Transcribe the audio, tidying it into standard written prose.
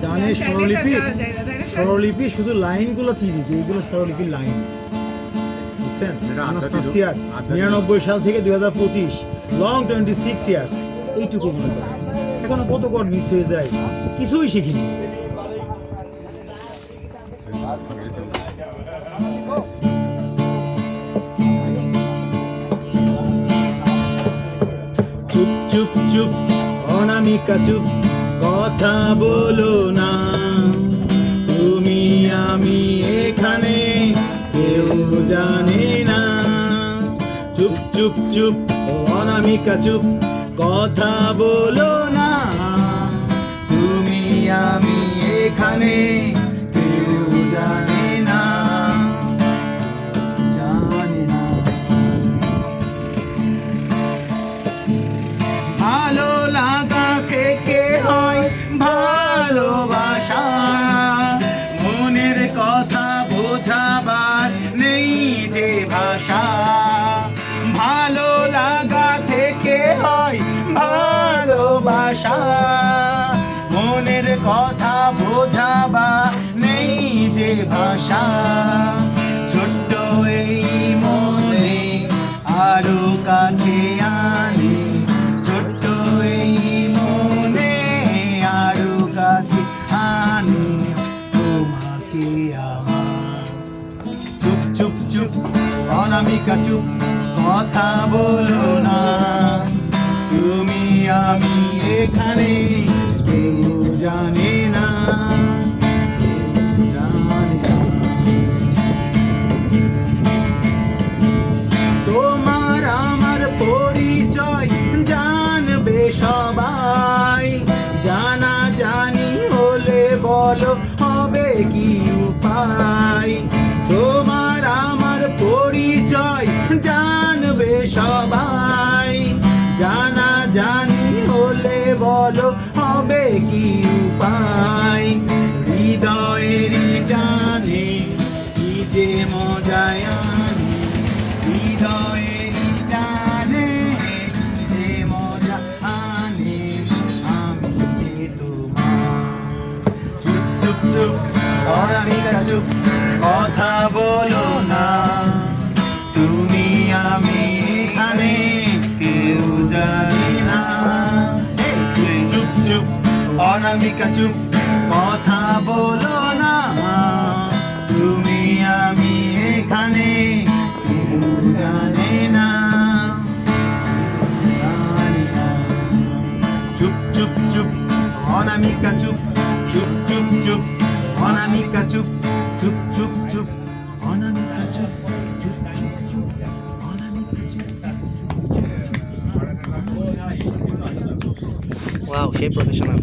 গানের স্বরলিপি স্বরলিপি শুধু লাইনগুলো চিনি যে এইগুলো স্বরলিপির লাইন, বুঝছেন? ফার্স্ট ইয়ার 99 সাল থেকে 2025 লং 26 ইয়ার্স এইটুকু মনে করেন। এখনো কত কর মিস হয়ে যায়, কিছুই শিখিনি। চুপ চুপ চুপ অনামিকা চুপ, কথা বলো না, তুমি আমি এখানে কেউ জানে না। চুপ চুপ চুপ অনামিকা চুপ, কথা বলো না, তুমি আমি এখানে কেউ জানে না, জানে না। ভালো লাগা থেকে হয় ভালোবাসা, মনের কথা বোঝাবার নেই যে ভাষা। ভালো লাগা থেকে হয় ভালোবাসা, মনের কথা বোঝাবা নেই যে ভাষা। ছোট্ট এই মনে আরো কাছে আনে, ছোট্ট এই মনে আরো কাছে আনে তোমাকে আমার। চুপ চুপ চুপ অনামিকা চুপ, কথা বলো না, তুমি আমি এখানে কেউ জানে না, জানে না। তোমার আমার পরিচয় জানবে সবাই, জানা জানি হলে বলো হবে কি উপায়। তোমার আমার পরিচয় জানবে সবাই, জানা জানি হলে বলো হবে কি উপায়। হৃদয়ের টানে কি যে মজায় আনে, হৃদয়ের টানে কি যে মজা আনে আমি যে তোমার। চুপ চুপ চুপ অনামিকা চুপ, কথা বলো না, তুমি আমি এখানে কেউ জানি না। চুপ চুপ অনামিকা চুপ, কথা বলো না, তুমি আমি এখানে কেউ জানে না, জানি না। চুপ চুপ চুপ অনামিকা চুপ, চুপ চুপ চুপ অনামিকা চুপ, চুপ চুপ চুপ অনামিকা চুপ, চুপ চুপ চুপ অনামিকা চুপ। ওয়াও, সেই প্রফেশনাল।